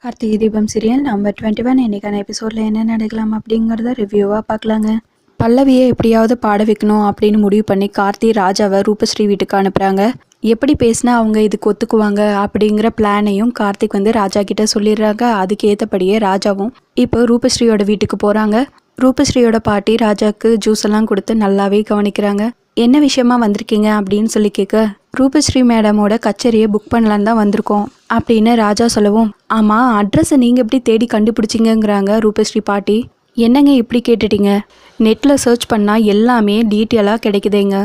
Karthigai Deepam serial number 21 இன்னைக்கான எபிசோடில் என்ன நடக்கலாம் அப்படிங்கிறத ரிவ்யூவாக பார்க்கலாங்க. பல்லவியை எப்படியாவது பாட வைக்கணும் அப்படின்னு முடிவு பண்ணி கார்த்தி ராஜாவை ரூபஸ்ரீ வீட்டுக்கு அனுப்புகிறாங்க. எப்படி பேசினா அவங்க இதுக்கு ஒத்துக்குவாங்க அப்படிங்கிற பிளானையும் கார்த்திக் ராஜா கிட்ட சொல்லிடுறாங்க. அதுக்கு ஏற்றபடியே ராஜாவும் இப்போ ரூபஸ்ரீயோட வீட்டுக்கு போகிறாங்க. ரூபஸ்ரீயோட பாட்டி ராஜாவுக்கு ஜூஸ் எல்லாம் கொடுத்து நல்லாவே கவனிக்கிறாங்க. என்ன விஷயமா வந்திருக்கீங்க அப்படின்னு சொல்லி கேட்க, ரூபஸ்ரீ மேடமோட கச்சேரியை புக் பண்ணலான்னு தான் வந்திருக்கோம் அப்படின்னு ராஜா சொல்லவும், ஆமாம் அட்ரஸை நீங்கள் எப்படி தேடி கண்டுபிடிச்சிங்கிறாங்க ரூபஸ்ரீ பாட்டி. என்னங்க இப்படி கேட்டுட்டீங்க? நெட்டில் சர்ச் பண்ணால் எல்லாமே டீட்டெயிலாக கிடைக்குதுங்க.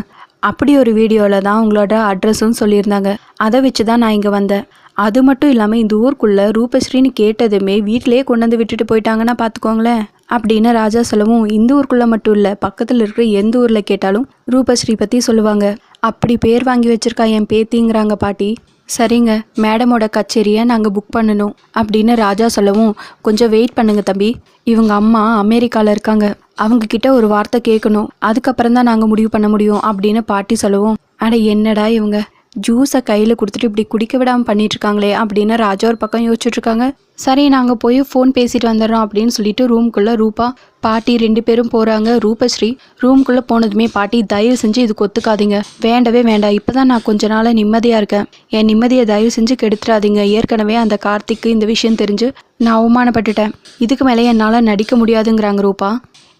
அப்படி ஒரு வீடியோவில் தான் உங்களோட அட்ரஸும் சொல்லியிருந்தாங்க. அதை வச்சு தான் நான் இங்கே வந்தேன். அது மட்டும் இல்லாமல் இந்த ஊருக்குள்ளே ரூபஸ்ரீன்னு கேட்டதுமே வீட்டிலேயே கொண்டு வந்து விட்டுட்டு போயிட்டாங்கன்னா பார்த்துக்கோங்களேன் அப்படின்னு ராஜா சொல்லவும், இந்த ஊருக்குள்ளே மட்டும் இல்லை பக்கத்தில் இருக்கிற எந்த ஊரில் கேட்டாலும் ரூபஸ்ரீ பற்றி சொல்லுவாங்க. அப்படி பேர் வாங்கி வச்சிருக்கா என் பேத்திங்கிறாங்க பாட்டி. சரிங்க, மேடமோட கச்சேரியை நாங்கள் புக் பண்ணணும் அப்படின்னு ராஜா சொல்லவும், கொஞ்சம் வெயிட் பண்ணுங்க தம்பி, இவங்க அம்மா அமெரிக்காவில் இருக்காங்க, அவங்கக்கிட்ட ஒரு வார்த்தை கேட்கணும், அதுக்கப்புறம் தான் நாங்கள் முடிவு பண்ண முடியும் அப்படின்னு பாட்டி சொல்லவும், அட என்னடா இவங்க ஜூஸை கையில் கொடுத்துட்டு இப்படி குடிக்க விடாமல் பண்ணிட்டுருக்காங்களே அப்படின்னு ராஜா ஒரு பக்கம் யோசிச்சுட்ருக்காங்க. சரி நாங்கள் போய் ஃபோன் பேசிட்டு வந்துடுறோம் அப்படின்னு சொல்லிட்டு ரூம்குள்ளே ரூபா பாட்டி 2 பேரும் போகிறாங்க. ரூபஸ்ரீ ரூம்குள்ளே போனதுமே, பாட்டி தயவு செஞ்சு இதுக்கு ஒத்துக்காதீங்க, வேண்டவே வேண்டாம், இப்போ தான் நான் கொஞ்ச நாள் நிம்மதியாக இருக்கேன், என் நிம்மதியை தயவு செஞ்சு கெடுத்துறாதீங்க, ஏற்கனவே அந்த கார்த்திக்கு இந்த விஷயம் தெரிஞ்சு நான் அவமானப்பட்டுட்டேன், இதுக்கு மேலே என்னால் நடிக்க முடியாதுங்கிறாங்க ரூபா.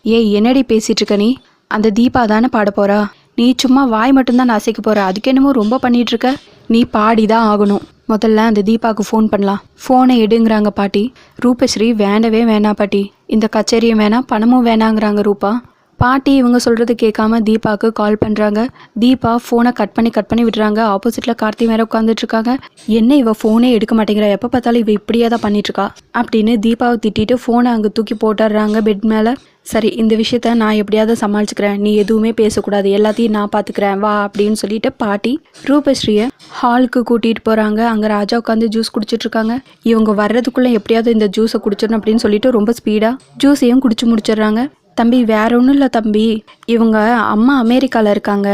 ஏய் என்னடி பேசிகிட்டு இருக்க நீ? அந்த தீபா தானே பாட போகிறா, நீ சும்மா வாய் மட்டும்தான் அசைக்க போகிற, அதுக்கு என்னமோ ரொம்ப பண்ணிகிட்ருக்க, நீ பாடி தான் ஆகணும், முதல்ல அந்த தீபாவுக்கு ஃபோன் பண்ணலாம், ஃபோனை எடுங்கிறாங்க பாட்டி. ரூபஸ்ரீ வேண்டவே வேணாம் பாட்டி, இந்த கச்சேரியும் வேணாம் பணமும் வேணாங்கிறாங்க ரூபா. பாட்டி இவங்க சொல்கிறது கேட்காம தீபாவுக்கு கால் பண்ணுறாங்க. தீபா ஃபோனை கட் பண்ணி விடுறாங்க. ஆப்போசிட்டில் கார்த்தி வேற உட்காந்துட்ருக்காங்க. என்ன இவ ஃபோனே எடுக்க மாட்டேங்கிறா, எப்போ பார்த்தாலும் இவ இப்படியே தான் பண்ணிட்டுருக்கா அப்படின்னு தீபாவை திட்டிட்டு ஃபோனை அங்கே தூக்கி போட்டுடுறாங்க பெட் மேலே. சரி இந்த விஷயத்த நான் எப்படியாவது சமாளிச்சுக்கிறேன், நீ எதுவுமே பேசக்கூடாது, எல்லாத்தையும் நான் பார்த்துக்கிறேன் வா அப்படின்னு சொல்லிட்டு பாட்டி ரூபஸ்ரீயை ஹாலுக்கு கூட்டிகிட்டு போகிறாங்க. அங்கே ராஜா உட்காந்து ஜூஸ் குடிச்சிட்ருக்காங்க. இவங்க வர்றதுக்குள்ளே எப்படியாவது இந்த ஜூஸை குடிச்சிடணும் அப்படின்னு சொல்லிட்டு ரொம்ப ஸ்பீடாக ஜூஸையும் குடிச்சு முடிச்சிடுறாங்க. தம்பி வேற ஒன்றும் இல்லை தம்பி, இவங்க அம்மா அமெரிக்காவில் இருக்காங்க,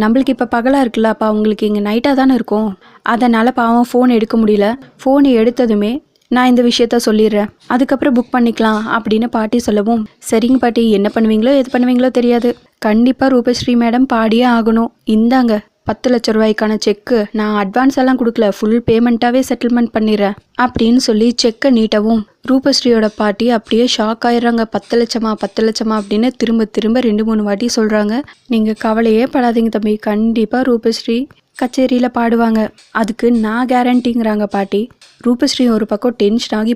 நம்மளுக்கு இப்போ பகலாக இருக்குல்ல, அப்போ அவங்களுக்கு இங்கே நைட்டாக தானே இருக்கும், அதனால் பாவம் ஃபோன் எடுக்க முடியல, ஃபோனை எடுத்ததுமே நான் இந்த விஷயத்த சொல்லிடுறேன், அதுக்கப்புறம் புக் பண்ணிக்கலாம் அப்படின்னு பாட்டி சொல்லவும், சரிங்க பாட்டி என்ன பண்ணுவீங்களோ எது பண்ணுவீங்களோ தெரியாது, கண்டிப்பாக ரூபஸ்ரீ மேடம் பாடியே ஆகணும், இந்தாங்க 10 லட்ச ரூபாய்க்கான செக்கு, நான் அட்வான்ஸ் எல்லாம் கொடுக்கல, ஃபுல் பேமெண்ட்டாகவே செட்டில்மெண்ட் பண்ணிடுறேன் அப்படின்னு சொல்லி செக்கை நீட்டவும் ரூபஸ்ரீயோட பாட்டி அப்படியே ஷாக் ஆயிடுறாங்க. 10 லட்சமா அப்படின்னு திரும்ப 2-3 வாட்டி சொல்கிறாங்க. நீங்கள் கவலையே படாதீங்க தம்பி, கண்டிப்பாக ரூபஸ்ரீ கச்சேரியில் பாடுவாங்க, அதுக்கு நான் கேரண்டிங்கிறாங்க பாட்டி. ரூபஸ்ரீ ஒரு பக்கம் டென்ஷன் ஆகி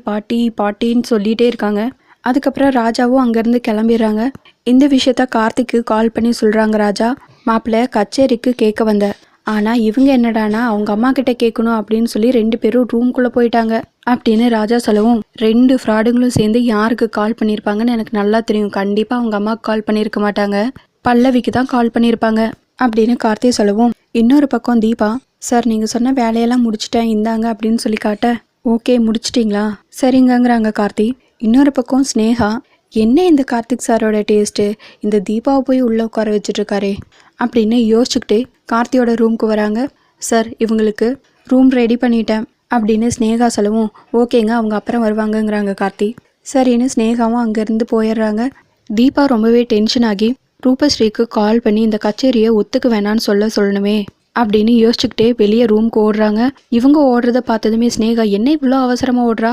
பாட்டின்னு சொல்லிகிட்டே இருக்காங்க. அதுக்கப்புறம் ராஜாவும் அங்கேருந்து கிளம்பிடுறாங்க. இந்த விஷயத்த கார்த்திக்கு கால் பண்ணி சொல்கிறாங்க. ராஜா மாப்பிள்ளை கச்சேரிக்கு கேட்க வந்த, ஆனால் இவங்க என்னடானா அவங்க அம்மா கிட்ட கேட்கணும் அப்படின்னு சொல்லி 2 பேரும் ரூம்குள்ளே போயிட்டாங்க அப்படின்னு ராஜா சொல்லவும், 2 ஃப்ராடுங்களும் சேர்ந்து யாருக்கு கால் பண்ணியிருப்பாங்கன்னு எனக்கு நல்லா தெரியும், கண்டிப்பாக அவங்க அம்மாவுக்கு கால் பண்ணியிருக்க மாட்டாங்க, பல்லவிக்கு தான் கால் பண்ணியிருப்பாங்க அப்படின்னு கார்த்தி சொல்லவும், இன்னொரு பக்கம் தீபா, சார் நீங்கள் சொன்ன வேலையெல்லாம் முடிச்சிட்டேன் இந்தாங்க அப்படின்னு சொல்லி காட்ட, ஓகே முடிச்சிட்டிங்களா, சரிங்கங்கிறாங்க கார்த்தி. இன்னொரு பக்கம் ஸ்னேகா, என்ன இந்த கார்த்திக் சாரோட டேஸ்ட்டு, இந்த தீபாவை போய் உள்ளே உட்கார வச்சுட்ருக்காரே அப்படின்னு யோசிச்சுக்கிட்டே கார்த்தியோட ரூமுக்கு வராங்க. சார் இவங்களுக்கு ரூம் ரெடி பண்ணிட்டேன் அப்படின்னு ஸ்னேகா சொல்லவும், ஓகேங்க அவங்க அப்புறம் வருவாங்கங்கிறாங்க கார்த்தி. சரின்னு ஸ்னேகாவும் அங்கேருந்து போயிடுறாங்க. தீபா ரொம்பவே டென்ஷன் ஆகி ரூபஸ்ரீக்கு கால் பண்ணி இந்த கச்சேரியை ஒத்துக்க வேணான்னு சொல்லணுமே அப்படின்னு யோசிச்சுக்கிட்டே வெளியே ரூம்க்கு ஓடுறாங்க. இவங்க ஓடுறத பார்த்ததுமே ஸ்னேகா, என்ன இவ்வளோ அவசரமாக ஓடுறா,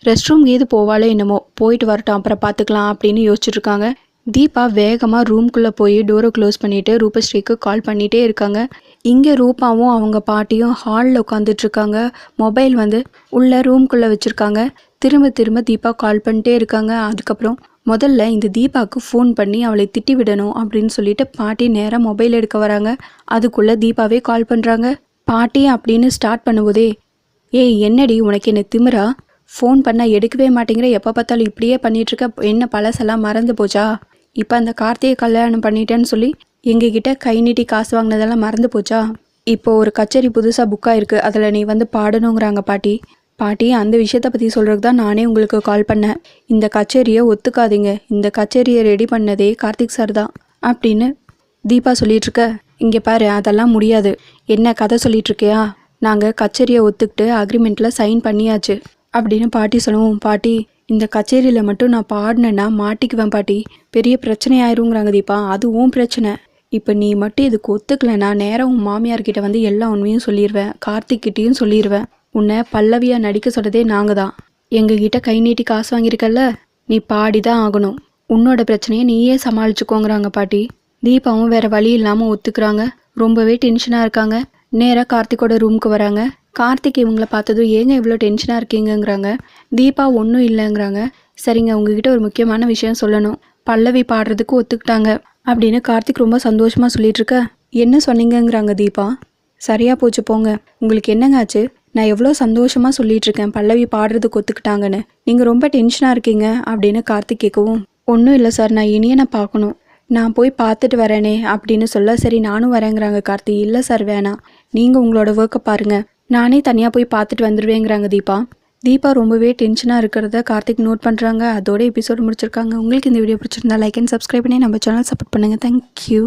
ரெஸ்ட் ரூம் ஏது போவாளோ என்னமோ, போயிட்டு வரட்டும் அப்புறம் பார்த்துக்கலாம் அப்படின்னு யோசிச்சுட்ருக்காங்க. தீபா வேகமாக ரூம்குள்ளே போய் டோரை க்ளோஸ் பண்ணிவிட்டு ரூபஸ்ரீக்கு கால் பண்ணிகிட்டே இருக்காங்க. இங்கே ரூபாவும் அவங்க பாட்டியும் ஹாலில் உட்காந்துட்ருக்காங்க. மொபைல் உள்ள ரூம்குள்ளே வச்சுருக்காங்க. திரும்ப தீபா கால் பண்ணிட்டே இருக்காங்க. அதுக்கப்புறம் முதல்ல இந்த தீபாவுக்கு ஃபோன் பண்ணி அவளை திட்டி விடணும் அப்படின்னு சொல்லிட்டு பாட்டி நேராக மொபைல் எடுக்க வராங்க. அதுக்குள்ளே தீபாவே கால் பண்ணுறாங்க. பாட்டி அப்படின்னு ஸ்டார்ட் பண்ணும்போதே, ஏய் என்னடி உனக்கு என்ன திமிரா, ஃபோன் பண்ணால் எடுக்கவே மாட்டேங்கிற, எப்போ பார்த்தாலும் இப்படியே பண்ணிகிட்ருக்க, என்ன பழசெல்லாம் மறந்து போச்சா, இப்போ அந்த கார்த்திகை கல்யாணம் பண்ணிட்டேன்னு சொல்லி எங்ககிட்ட கை நீட்டி காசு வாங்கினதெல்லாம் மறந்து போச்சா, இப்போ ஒரு கச்சேரி புதுசாக புக் ஆகிருக்கு, அதில் நீ பாடணுங்கிறாங்க பாட்டி. பாட்டி அந்த விஷயத்தை பற்றி சொல்கிறதுக்கு தான் நானே உங்களுக்கு கால் பண்ணேன், இந்த கச்சேரியை ஒத்துக்காதீங்க, இந்த கச்சேரியை ரெடி பண்ணதே கார்த்திக் சார் தான் அப்படின்னு தீபா சொல்லிகிட்ருக்க, இங்கே பாரு அதெல்லாம் முடியாது, என்ன கதை சொல்லிகிட்ருக்கியா, நாங்கள் கச்சேரியை ஒத்துக்கிட்டு அக்ரிமெண்ட்டில் சைன் பண்ணியாச்சு அப்படின்னு பாட்டி சொல்லவும், பாட்டி இந்த கச்சேரியில் மட்டும் நான் பாடினேன்னா மாட்டிக்குவேன் பாட்டி, பெரிய பிரச்சனை ஆயிருங்கிறாங்க தீபா. அதுவும் பிரச்சனை. இப்போ நீ மட்டும் இதுக்கு ஒத்துக்கலைன்னா நேராக உன் மாமியார்கிட்ட வந்து எல்லா உண்மையும் சொல்லிடுவேன், கார்த்திக்கிட்டேயும் சொல்லிடுவேன். உன்னை பல்லவியாக நடிக்க சொல்கிறதே நாங்கள் தான். எங்ககிட்ட கை நீட்டி காசு வாங்கியிருக்கல்ல, நீ பாடி தான் ஆகணும். உன்னோட பிரச்சனையை நீயே சமாளிச்சுக்கோங்கிறாங்க பாட்டி. தீபாவும் வேற வழி இல்லாமல் ஒத்துக்கிறாங்க. ரொம்பவே டென்ஷனாக இருக்காங்க. நேராக கார்த்திக்கோட ரூமுக்கு வராங்க. கார்த்திக் இவங்களை பார்த்ததும் ஏங்க இவ்வளோ டென்ஷனாக இருக்கீங்கங்கிறாங்க. தீபா ஒன்றும் இல்லைங்கிறாங்க. சரிங்க, உங்ககிட்ட ஒரு முக்கியமான விஷயம் சொல்லணும். பல்லவி பாடுறதுக்கு ஒத்துக்கிட்டாங்க அப்படின்னு கார்த்திக் ரொம்ப சந்தோஷமாக சொல்லிட்டு இருக்க. என்ன சொன்னீங்கங்கிறாங்க தீபா. சரியா போச்சு போங்க, உங்களுக்கு என்னங்க ஆச்சு? நான் எவ்வளோ சந்தோஷமாக சொல்லிட்டு இருக்கேன் பல்லவி பாடுறதுக்கு ஒத்துக்கிட்டாங்கன்னு, நீங்கள் ரொம்ப டென்ஷனாக இருக்கீங்க அப்படின்னு கார்த்திக் கேட்கவும், ஒன்றும் இல்லை சார், நான் இனியை பார்க்கணும், நான் போய் பார்த்துட்டு வரேனே அப்படின்னு சொல்ல, சரி நானும் வரேங்கிறாங்க கார்த்தி. இல்லை சார் வேணாம், நீங்கள் உங்களோட ஒர்க்கை பாருங்கள், நானே தனியாக போய் பார்த்துட்டு வந்துடுவேங்கிறாங்க தீபா. தீபா ரொம்பவே டென்ஷனாக இருக்கிறத கார்த்திக் நோட் பண்ணுறாங்க. அதோட எபிசோடு முடிச்சிருக்காங்க. உங்களுக்கு இந்த வீடியோ பிடிச்சிருந்தா லைக் அண்ட் சப்ஸ்கிரைப் பண்ணி நம்ம சேனல் சப்போர்ட் பண்ணுங்கள். தேங்க்யூ.